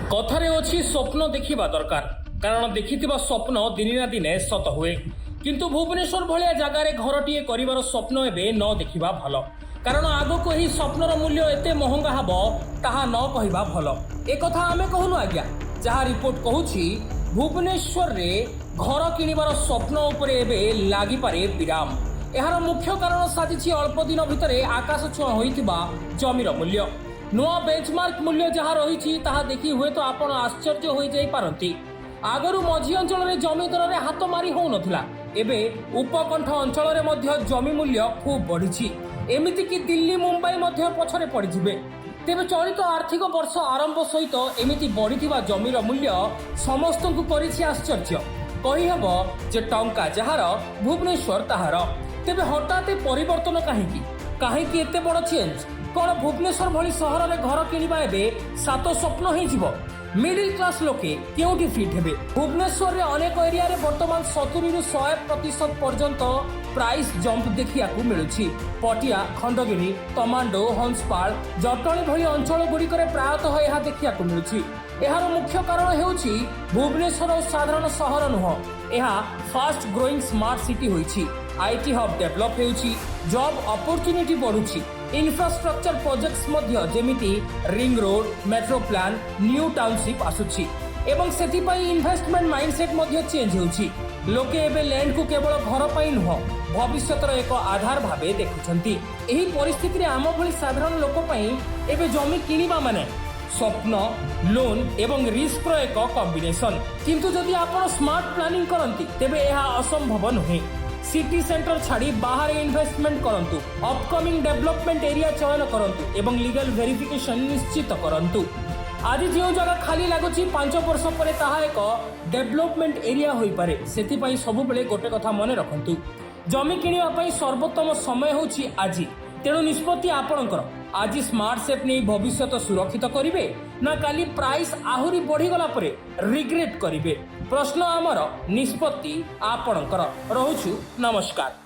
कथारे अच्छी स्वप्न देखा दरकार कारण देखिथिबा स्वप्न दिने ना दिने सत हुए किंतु भुवनेश्वर भाया जगार घरटीए कर स्वप्न एवं न देखा भल कारण आग को ही स्वप्नर मूल्य एते महंगा हम ताहा न कहवा भल एक आम कहूनु आज्ञा जहाँ रिपोर्ट कहूँ भुवनेश्वर रे घर किणवार स्वप्न उपरे लागिपारे विराम। यार मुख्य कारण साजिछि अल्प दिन भितर आकाश छुआ होइतिबा जमीर मूल्य नुआ बेंचमार्क मूल्य जहाँ रही देखी हुए तो आपण आश्चर्य हो जाई पारंती। आगरू मझी अंचल में जमी दर में हाथ मारी हो नथिला एबे उपकंठ अंचल में मध्य जमी मूल्य खूब बढ़ी एमिति कि दिल्ली मुंबई मध्य पछरे पड़िजिबे। तेबे चलित आर्थिक वर्ष आरंभ सहित एमिति बढ़िथिबा जमीर मूल्य समस्तंकु करिछि आश्चर्य। कहि हबो जे टंका जहार भुवनेश्वर ताहार। तेबे हठात परिवर्तन काहेकि एते बड़ चेंज कौन भुवनेश्वर भली सहर में घर किणवा एवं सात स्वप्न हो मिडिल क्लास लोके केउठी फिट हेबे। भुवनेश्वर रे अनेक एरिया रे वर्तमान 70 रु 100% पर्यंत प्राइस जंप देखिया को मिलुछि। पटिया खंडगिरी तमांडो हंसपाल जटणी भली अंचल गुड़िक प्रायतः यह देखिया को मिलुछि। यार मुख्य कारण हेउछि भुवनेश्वर साधारण सहर नुह यह फास्ट ग्रोइंग स्मार्ट सिटी होइछि। आईटी हब डेवलप हेउछि जॉब अपॉर्चुनिटी बढ़ुछि इंफ्रास्ट्रक्चर प्रोजेक्ट्स मध्य जेमिति ring road metro plan new township आसुछि एवं सेथिपाई इन्वेस्टमेंट माइंडसेट मध्य चेंज होउछि। लोके एबे लैंड को केवल घर पाई नुह भविष्यतर एक आधार भाबे देखुछंती। एही परिस्थिति रे आम भली साधारण लोक पई एबे जमी किनिबा माने स्वप्न लोन एवं रिस्क रो एक कॉम्बिनेशन किंतु जदि आपण स्मार्ट प्लानिंग करंती तेबे यह असंभव नुहे। सिटी सेंटर छाड़ी बाहर इन्वेस्टमेंट करंतु अपकमिंग डेवलपमेंट एरिया चयन करंतु एवं लीगल वेरिफिकेशन निश्चित करंतु। आज जो जगह खाली लगुच 5 वर्ष पर ताहा एक डेवलपमेंट एरिया होई पारे सेथिपाई सब बेले गोटे कथा मन रखंतु जमी किनिबा पई सर्वोत्तम समय होछि आज। तेणु निष्पत्ति आपणकर आज स्मार्ट सेप नहीं भविष्य सुरक्षित करिवे ना काली प्राइस आहुरी बढ़ी गला परे रिग्रेट करिवे। प्रश्न आमर निष्पत्ति आपणकर। रहुछु नमस्कार।